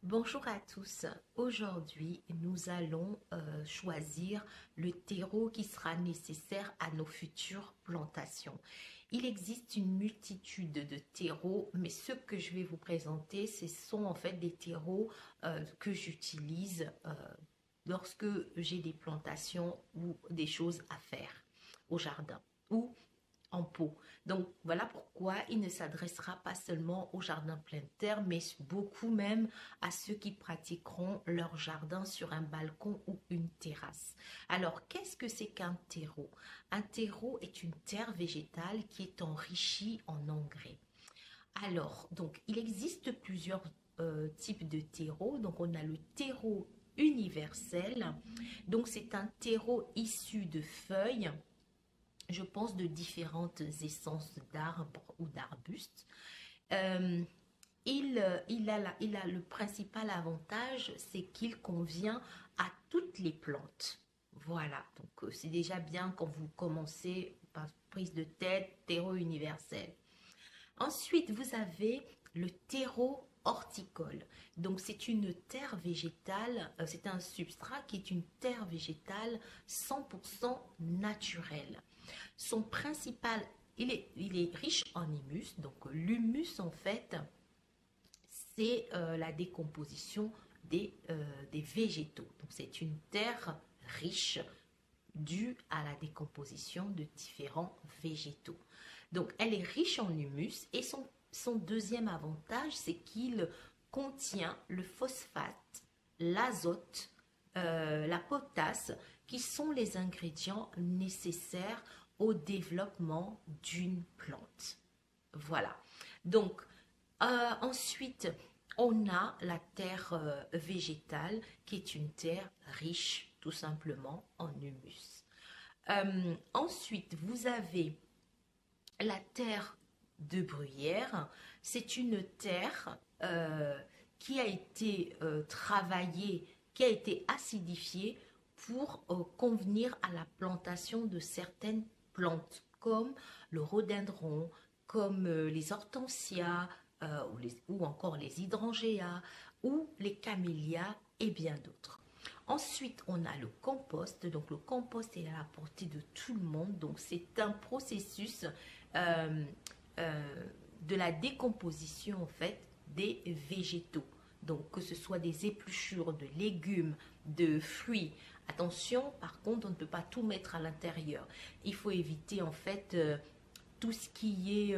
Bonjour à tous. Aujourd'hui, nous allons choisir le terreau qui sera nécessaire à nos futures plantations. Il existe une multitude de terreaux, mais ceux que je vais vous présenter, ce sont en fait des terreaux que j'utilise lorsque j'ai des plantations ou des choses à faire au jardin ou en pot. Donc voilà pourquoi il ne s'adressera pas seulement au jardin plein terre, mais beaucoup même à ceux qui pratiqueront leur jardin sur un balcon ou une terrasse. Alors qu'est-ce que c'est qu'un terreau? Un terreau est une terre végétale qui est enrichie en engrais. Alors, donc il existe plusieurs types de terreaux. Donc on a le terreau universel. Donc c'est un terreau issu de feuilles, je pense, de différentes essences d'arbres ou d'arbustes. Euh, il a le principal avantage, c'est qu'il convient à toutes les plantes. Voilà, donc c'est déjà bien quand vous commencez par prise de tête, terreau universel. Ensuite, vous avez le terreau horticole. Donc, c'est une terre végétale, c'est un substrat qui est une terre végétale 100% naturelle. Son principal, il est riche en humus. Donc, l'humus, en fait, c'est la décomposition des végétaux. Donc, c'est une terre riche due à la décomposition de différents végétaux. Donc, elle est riche en humus et son deuxième avantage, c'est qu'il contient le phosphate, l'azote, la potasse, qui sont les ingrédients nécessaires au développement d'une plante. Voilà. Donc, ensuite, on a la terre végétale qui est une terre riche tout simplement en humus. Ensuite, vous avez la terre de bruyère. C'est une terre qui a été travaillée, qui a été acidifiée pour convenir à la plantation de certaines plantes, comme le rhododendron, comme les hortensias, ou encore les hydrangeas, ou les camélias et bien d'autres. Ensuite, on a le compost. Donc, le compost est à la portée de tout le monde. Donc, c'est un processus euh, euh, de la décomposition, en fait, des végétaux. Donc, que ce soit des épluchures de légumes, de fruits. Attention, par contre, on ne peut pas tout mettre à l'intérieur. Il faut éviter, en fait, tout ce qui est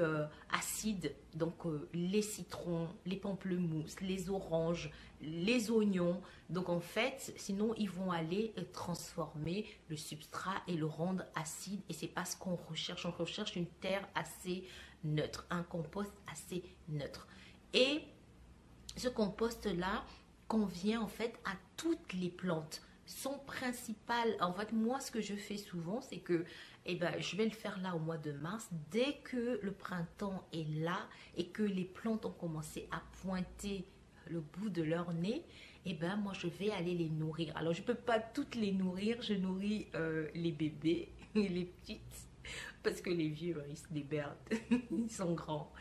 acide, donc les citrons, les pamplemousses, les oranges, les oignons. Donc en fait, sinon ils vont aller transformer le substrat et le rendre acide. Et c'est pas ce qu'on recherche. On recherche une terre assez neutre, un compost assez neutre. Et ce compost-là convient en fait à toutes les plantes. Son principal, en fait, moi, ce que je fais souvent, c'est que je vais le faire là au mois de mars. Dès que le printemps est là et que les plantes ont commencé à pointer le bout de leur nez, moi, je vais aller les nourrir. Alors, je ne peux pas toutes les nourrir. Je nourris les bébés et les petites parce que les vieux, ils se déberdent. Ils sont grands.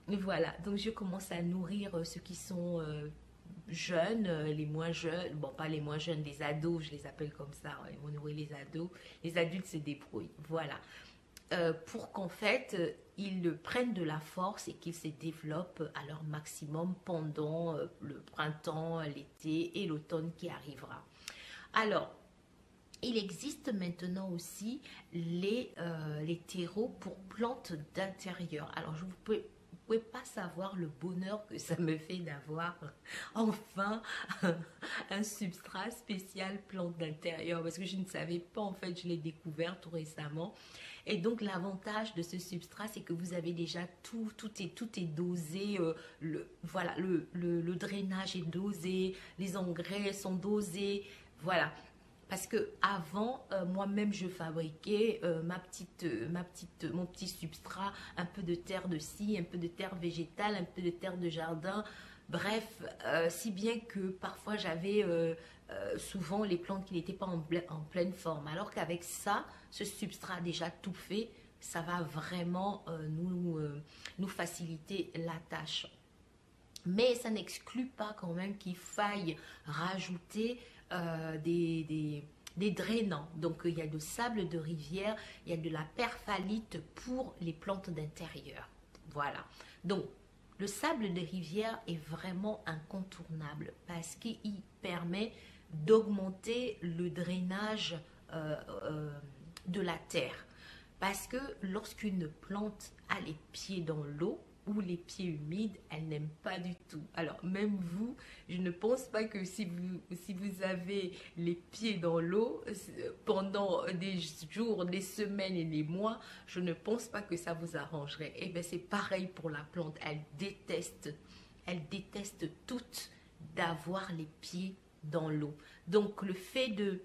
Voilà, donc je commence à nourrir ceux qui sont jeunes, les moins jeunes, bon pas les moins jeunes, les ados, je les appelle comme ça, ouais, on nourrit les ados, les adultes se débrouillent, voilà. Pour qu'en fait ils prennent de la force et qu'ils se développent à leur maximum pendant le printemps, l'été et l'automne qui arrivera. Alors, il existe maintenant aussi les terreaux pour plantes d'intérieur. Alors, je vous pouvez pas savoir le bonheur que ça me fait d'avoir enfin un substrat spécial plante d'intérieur parce que je ne savais pas, en fait, je l'ai découvert tout récemment. Et donc l'avantage de ce substrat, c'est que vous avez déjà tout est dosé, voilà, le drainage est dosé, les engrais sont dosés, voilà. Parce que avant, moi-même, je fabriquais mon petit substrat, un peu de terre de scie, un peu de terre végétale, un peu de terre de jardin. Bref, si bien que parfois j'avais souvent les plantes qui n'étaient pas en pleine forme. Alors qu'avec ça, ce substrat déjà tout fait, ça va vraiment nous faciliter la tâche. Mais ça n'exclut pas quand même qu'il faille rajouter des drainants. Donc il y a du sable de rivière, il y a de la perphalite pour les plantes d'intérieur. Voilà. Donc le sable de rivière est vraiment incontournable parce qu'il permet d'augmenter le drainage de la terre. Parce que lorsqu'une plante a les pieds dans l'eau ou les pieds humides, elle n'aime pas du tout. Alors même vous, je ne pense pas que si vous avez les pieds dans l'eau pendant des jours, des semaines et des mois, je ne pense pas que ça vous arrangerait. Et bien c'est pareil pour la plante, elle déteste toutes d'avoir les pieds dans l'eau. Donc le fait de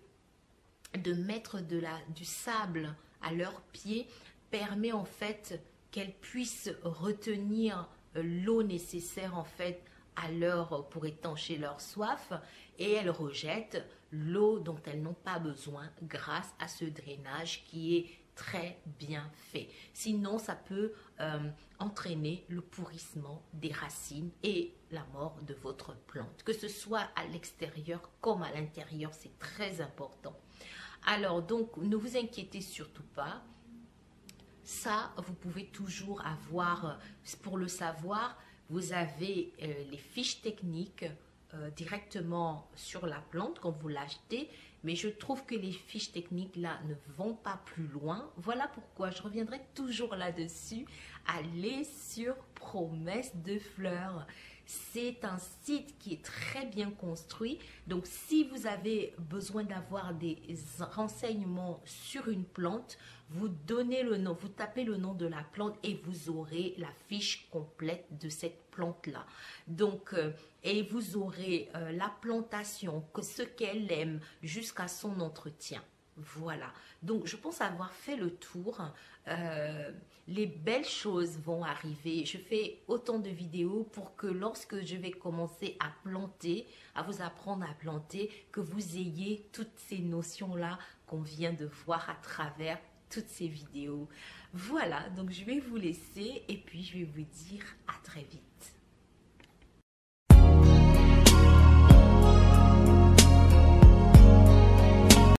mettre du sable à leurs pieds permet en fait qu'elles puissent retenir l'eau nécessaire en fait pour étancher leur soif et elles rejettent l'eau dont elles n'ont pas besoin grâce à ce drainage qui est très bien fait. Sinon, ça peut entraîner le pourrissement des racines et la mort de votre plante. Que ce soit à l'extérieur comme à l'intérieur, c'est très important. Alors, donc, ne vous inquiétez surtout pas. Ça, vous pouvez toujours avoir, pour le savoir, vous avez les fiches techniques directement sur la plante quand vous l'achetez. Mais je trouve que les fiches techniques là ne vont pas plus loin. Voilà pourquoi je reviendrai toujours là-dessus. Allez sur Promesse de Fleurs. C'est un site qui est très bien construit. Donc, si vous avez besoin d'avoir des renseignements sur une plante, vous donnez le nom, vous tapez le nom de la plante et vous aurez la fiche complète de cette plante-là. Donc, et vous aurez la plantation, ce qu'elle aime jusqu'à son entretien. Voilà. Donc, je pense avoir fait le tour. Les belles choses vont arriver. Je fais autant de vidéos pour que lorsque je vais commencer à planter, à vous apprendre à planter, que vous ayez toutes ces notions-là qu'on vient de voir à travers toutes ces vidéos. Voilà, donc je vais vous laisser et puis je vais vous dire à très vite.